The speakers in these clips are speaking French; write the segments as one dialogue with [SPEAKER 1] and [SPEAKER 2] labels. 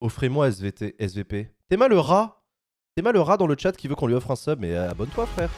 [SPEAKER 1] Offrez-moi SVP. Théma le rat. Théma le rat dans le chat qui veut qu'on lui offre un sub, mais abonne-toi, frère.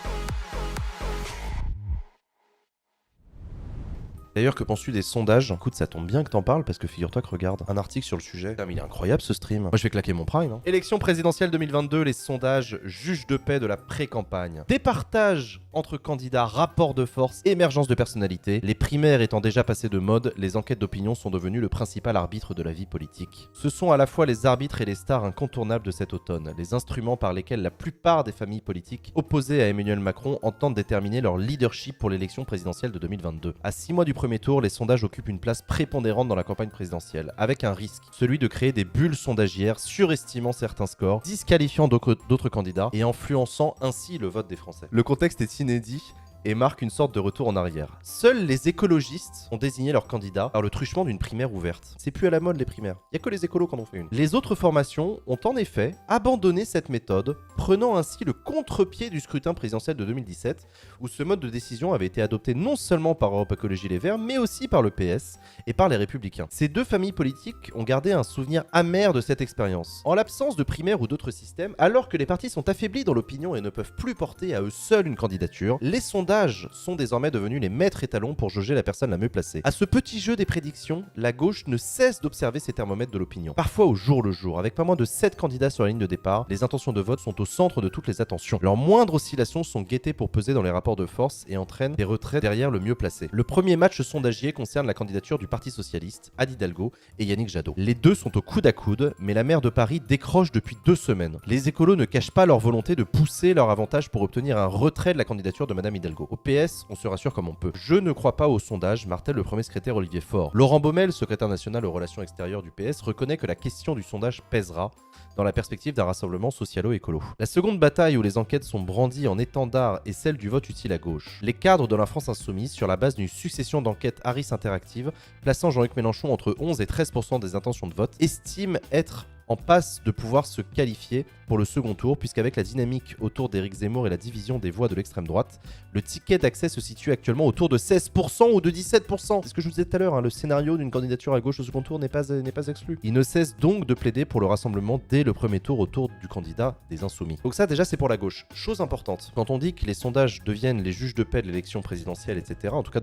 [SPEAKER 1] D'ailleurs, que penses-tu des sondages? Écoute, ça tombe bien que t'en parles parce que figure-toi que regarde un article sur le sujet. Putain, mais il est incroyable ce stream. Moi, je vais claquer mon prime. Hein. Élection présidentielle 2022, les sondages juges de paix de la pré-campagne. Départage entre candidats, rapport de force, émergence de personnalité. Les primaires étant déjà passées de mode, les enquêtes d'opinion sont devenues le principal arbitre de la vie politique. Ce sont à la fois les arbitres et les stars incontournables de cet automne, les instruments par lesquels la plupart des familles politiques opposées à Emmanuel Macron entendent déterminer leur leadership pour l'élection présidentielle de 2022. À 6 mois du premier tour, les sondages occupent une place prépondérante dans la campagne présidentielle, avec un risque, celui de créer des bulles sondagières surestimant certains scores, disqualifiant d'autres candidats et influençant ainsi le vote des Français. Le contexte est inédit et marque une sorte de retour en arrière. Seuls les écologistes ont désigné leur candidat par le truchement d'une primaire ouverte. C'est plus à la mode les primaires. Il n'y a que les écolos qui en ont fait une. Les autres formations ont en effet abandonné cette méthode, prenant ainsi le contre-pied du scrutin présidentiel de 2017, où ce mode de décision avait été adopté non seulement par Europe Écologie Les Verts, mais aussi par le PS et par les Républicains. Ces deux familles politiques ont gardé un souvenir amer de cette expérience. En l'absence de primaires ou d'autres systèmes, alors que les partis sont affaiblis dans l'opinion et ne peuvent plus porter à eux seuls une candidature, les sondages sont désormais devenus les maîtres étalons pour jauger la personne la mieux placée. À ce petit jeu des prédictions, la gauche ne cesse d'observer ces thermomètres de l'opinion. Parfois au jour le jour, avec pas moins de 7 candidats sur la ligne de départ, les intentions de vote sont au centre de toutes les attentions. Leurs moindres oscillations sont guettées pour peser dans les rapports de force et entraînent des retraits derrière le mieux placé. Le premier match sondagier concerne la candidature du Parti Socialiste, Anne Hidalgo et Yannick Jadot. Les deux sont au coude à coude, mais la maire de Paris décroche depuis 2 semaines. Les écolos ne cachent pas leur volonté de pousser leur avantage pour obtenir un retrait de la candidature de Madame Hidalgo. Au PS, on se rassure comme on peut. Je ne crois pas au sondage, martèle le premier secrétaire Olivier Faure. Laurent Baumel, secrétaire national aux relations extérieures du PS, reconnaît que la question du sondage pèsera dans la perspective d'un rassemblement socialo-écolo. La seconde bataille où les enquêtes sont brandies en étendard est celle du vote utile à gauche. Les cadres de la France Insoumise, sur la base d'une succession d'enquêtes Harris interactives, plaçant Jean-Luc Mélenchon entre 11 et 13% des intentions de vote, estiment être en passe de pouvoir se qualifier pour le second tour, puisqu'avec la dynamique autour d'Éric Zemmour et la division des voix de l'extrême droite, le ticket d'accès se situe actuellement autour de 16% ou de 17%. C'est ce que je vous disais tout à l'heure, hein, le scénario d'une candidature à gauche au second tour n'est pas exclu. Il ne cesse donc de plaider pour le rassemblement dès le premier tour autour du candidat des Insoumis. Donc ça déjà c'est pour la gauche. Chose importante, quand on dit que les sondages deviennent les juges de paix de l'élection présidentielle, etc., en tout cas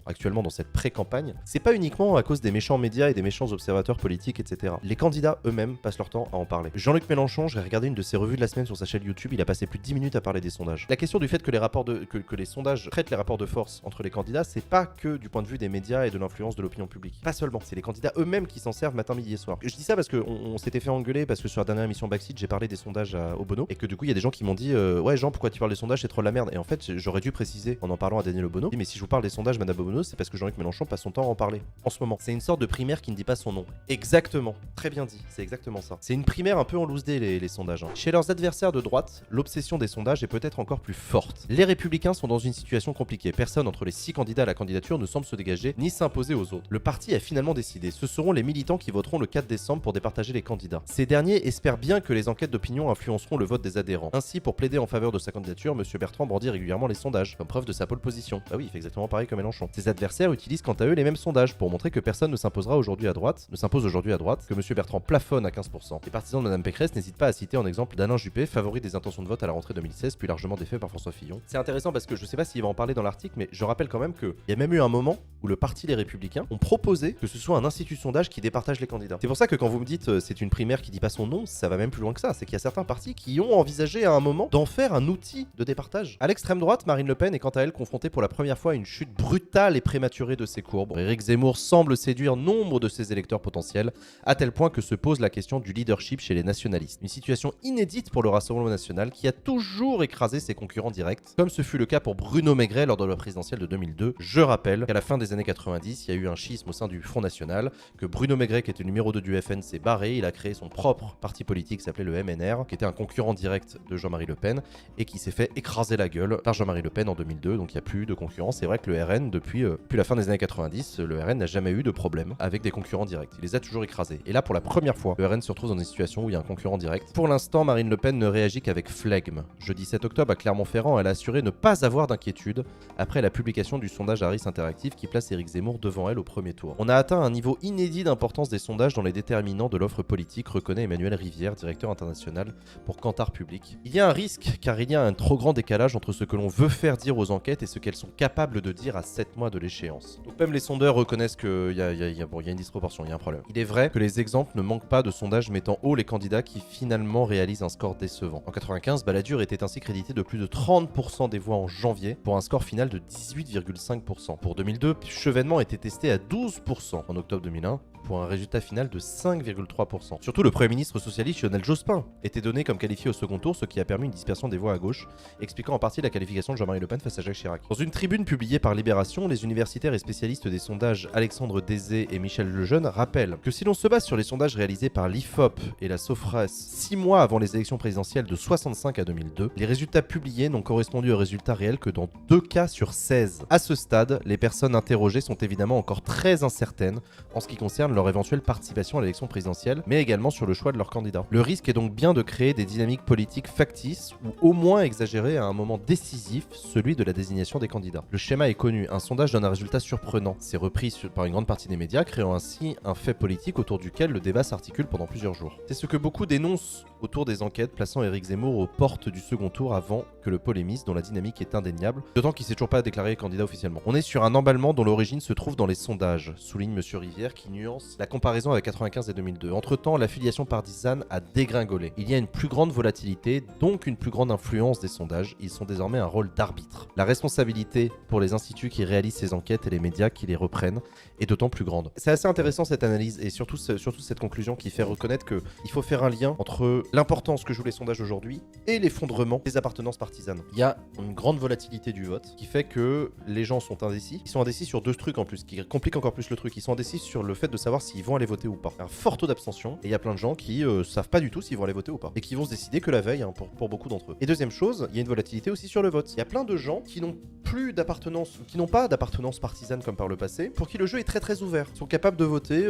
[SPEAKER 1] actuellement dans cette pré-campagne, c'est pas uniquement à cause des méchants médias et des méchants observateurs politiques, etc. Les candidats eux-mêmes passent leur temps à en parler. Jean-Luc Mélenchon, j'ai regardé une de ses revues de la semaine sur sa chaîne YouTube, il a passé plus de 10 minutes à parler des sondages. La question du fait que les sondages traitent les rapports de force entre les candidats, c'est pas que du point de vue des médias et de l'influence de l'opinion publique. Pas seulement, c'est les candidats eux-mêmes qui s'en servent matin, midi et soir. Je dis ça parce qu'on s'était fait engueuler parce que sur la dernière émission Backseat, j'ai parlé des sondages au Bono et que du coup il y a des gens qui m'ont dit ouais Jean, pourquoi tu parles des sondages, c'est trop de la merde. Et en fait j'aurais dû préciser en parlant à Daniel Obono, mais si je vous parle des sondages Madame Obono, c'est parce que Jean-Luc Mélenchon passe son temps à en parler en ce moment. C'est une sorte de primaire qui ne dit pas son nom. Exactement, très bien dit, c'est exactement ça. C'est une primaire un peu en loose day les sondages. Hein. Chez leurs adversaires de droite, l'obsession des sondages est peut-être encore plus forte. Les Républicains sont dans une situation compliquée. Personne entre les 6 candidats à la candidature ne semble se dégager ni s'imposer aux autres. Le parti a finalement décidé. Ce seront les militants qui voteront le 4 décembre pour départager les candidats. Ces derniers espèrent bien que les enquêtes d'opinion influenceront le vote des adhérents. Ainsi, pour plaider en faveur de sa candidature, M. Bertrand brandit régulièrement les sondages, comme preuve de sa pole position. Bah oui, il fait exactement pareil que Mélenchon. Ses adversaires utilisent quant à eux les mêmes sondages pour montrer que personne ne s'impose aujourd'hui à droite, que M. Bertrand plafonne à 15%. Les partisans de Mme Pécresse n'hésitent pas à citer en exemple d'Alain Juppé, favori des intentions de vote à la rentrée 2016, puis largement défait par François Fillon. C'est intéressant parce que je sais pas s'il va en parler dans l'article, mais je rappelle quand même qu'il y a même eu un moment où le parti Les Républicains ont proposé que ce soit un institut de sondage qui départage les candidats. C'est pour ça que quand vous me dites c'est une primaire qui dit pas son nom, ça va même plus loin que ça. C'est qu'il y a certains partis qui ont envisagé à un moment d'en faire un outil de départage. À l'extrême droite, Marine Le Pen est quant à elle confrontée pour la première fois à une chute brutale et prématurée de ses courbes. Éric Zemmour semble séduire nombre de ses électeurs potentiels, à tel point que se pose la question du leadership chez les nationalistes. Une situation inédite pour le Rassemblement national qui a toujours écrasé ses concurrents directs, comme ce fut le cas pour Bruno Maigret lors de la présidentielle de 2002. Je rappelle qu'à la fin des années 90, il y a eu un schisme au sein du Front National, que Bruno Maigret, qui était numéro 2 du FN, s'est barré, il a créé son propre parti politique qui s'appelait le MNR, qui était un concurrent direct de Jean-Marie Le Pen, et qui s'est fait écraser la gueule par Jean-Marie Le Pen en 2002, donc il n'y a plus de concurrence. C'est vrai que le RN, depuis la fin des années 90, le RN n'a jamais eu de problème avec des concurrents directs, il les a toujours écrasés. Et là, pour la première fois, le RN Pen se retrouve dans une situation où il y a un concurrent direct. Pour l'instant, Marine Le Pen ne réagit qu'avec flegme. Jeudi 7 octobre, à Clermont-Ferrand, elle a assuré ne pas avoir d'inquiétude après la publication du sondage Harris Interactive qui place Éric Zemmour devant elle au premier tour. On a atteint un niveau inédit d'importance des sondages dans les déterminants de l'offre politique, reconnaît Emmanuel Rivière, directeur international pour Kantar Public. Il y a un risque car il y a un trop grand décalage entre ce que l'on veut faire dire aux enquêtes et ce qu'elles sont capables de dire à 7 mois de l'échéance. Donc même les sondeurs reconnaissent qu'il y a une disproportion, il y a un problème. Il est vrai que les exemples ne manquent pas de sondages mettant haut les candidats qui finalement réalisent un score décevant. En 95, Balladur était ainsi crédité de plus de 30% des voix en janvier pour un score final de 18,5%. Pour 2002, Chevènement était testé à 12% en octobre 2001 pour un résultat final de 5,3%. Surtout, le Premier ministre socialiste Lionel Jospin était donné comme qualifié au second tour, ce qui a permis une dispersion des voix à gauche, expliquant en partie la qualification de Jean-Marie Le Pen face à Jacques Chirac. Dans une tribune publiée par Libération, les universitaires et spécialistes des sondages Alexandre Désé et Michel Lejeune rappellent que si l'on se base sur les sondages réalisés par l'IFOP et la Sofres 6 mois avant les élections présidentielles de 65 à 2002, les résultats publiés n'ont correspondu aux résultats réels que dans 2 cas sur 16. À ce stade, les personnes interrogées sont évidemment encore très incertaines en ce qui concerne leur éventuelle participation à l'élection présidentielle, mais également sur le choix de leur candidat. Le risque est donc bien de créer des dynamiques politiques factices ou au moins exagérées à un moment décisif, celui de la désignation des candidats. Le schéma est connu, un sondage donne un résultat surprenant. C'est repris par une grande partie des médias, créant ainsi un fait politique autour duquel le débat s'articule pendant plusieurs jours. C'est ce que beaucoup dénoncent autour des enquêtes, plaçant Éric Zemmour aux portes du second tour avant que le polémiste, dont la dynamique est indéniable, d'autant qu'il ne s'est toujours pas déclaré candidat officiellement. On est sur un emballement dont l'origine se trouve dans les sondages, souligne M. Rivière, qui nuance la comparaison avec 95 et 2002. Entre-temps, l'affiliation partisane a dégringolé. Il y a une plus grande volatilité, donc une plus grande influence des sondages. Ils sont désormais un rôle d'arbitre. La responsabilité pour les instituts qui réalisent ces enquêtes et les médias qui les reprennent est d'autant plus grande. C'est assez intéressant cette analyse et surtout cette conclusion qui fait reconnaître qu'il faut faire un lien entre l'importance que jouent les sondages aujourd'hui et l'effondrement des appartenances partisanes. Il y a une grande volatilité du vote qui fait que les gens sont indécis. Ils sont indécis sur 2 trucs en plus, qui compliquent encore plus le truc. Ils sont indécis sur le fait de savoir s'ils vont aller voter ou pas. Un fort taux d'abstention et il y a plein de gens qui savent pas du tout s'ils vont aller voter ou pas et qui vont se décider que la veille pour beaucoup d'entre eux. Et deuxième chose, il y a une volatilité aussi sur le vote. Il y a plein de gens qui n'ont plus d'appartenance, qui n'ont pas d'appartenance partisane comme par le passé, pour qui le jeu est très très ouvert. Ils sont capables de voter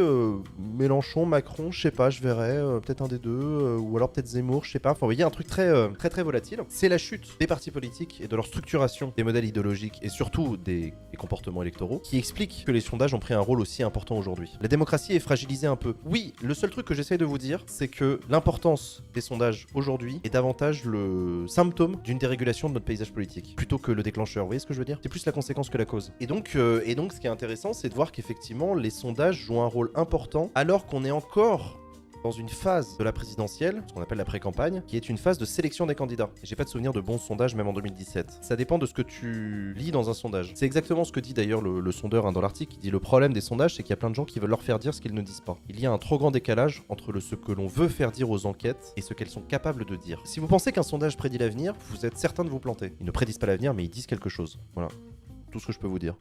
[SPEAKER 1] Mélenchon, Macron, je sais pas, je verrai, peut-être un des deux, ou alors peut-être Zemmour, je sais pas. Enfin, vous voyez, un truc très volatile. C'est la chute des partis politiques et de leur structuration, des modèles idéologiques et surtout des comportements électoraux qui explique que les sondages ont pris un rôle aussi important aujourd'hui. La démocratie est fragilisée un peu. Oui, le seul truc que j'essaye de vous dire, c'est que l'importance des sondages aujourd'hui est davantage le symptôme d'une dérégulation de notre paysage politique, plutôt que le déclencheur. Vous voyez ce que je veux dire? C'est plus la conséquence que la cause. Et donc, ce qui est intéressant, c'est de voir qu'effectivement, les sondages jouent un rôle important alors qu'on est encore dans une phase de la présidentielle, ce qu'on appelle la pré-campagne, qui est une phase de sélection des candidats. Et j'ai pas de souvenir de bons sondages même en 2017. Ça dépend de ce que tu lis dans un sondage. C'est exactement ce que dit d'ailleurs le sondeur dans l'article. Il dit le problème des sondages, c'est qu'il y a plein de gens qui veulent leur faire dire ce qu'ils ne disent pas. Il y a un trop grand décalage entre ce que l'on veut faire dire aux enquêtes et ce qu'elles sont capables de dire. Si vous pensez qu'un sondage prédit l'avenir, vous êtes certain de vous planter. Ils ne prédisent pas l'avenir, mais ils disent quelque chose. Voilà. Tout ce que je peux vous dire.